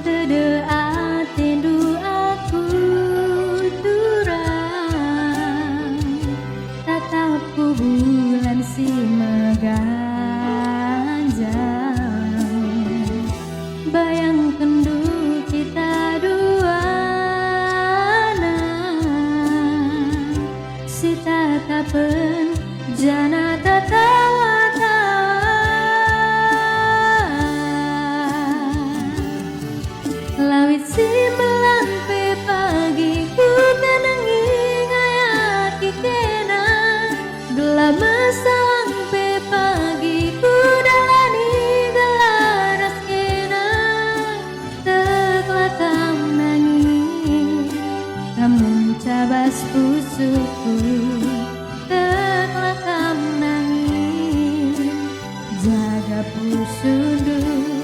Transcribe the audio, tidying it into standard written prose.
teu atendu aku durang tatap ku bulan si meganjang bayangkan du kita duana si tatapan jana tatawa lawit si melampe pagi ku tenangi ngayak kena gelap masang pe pagi ku dalani gelaras kena teklakam nangis namun cabas pusuku teklakam nangis jaga pusudu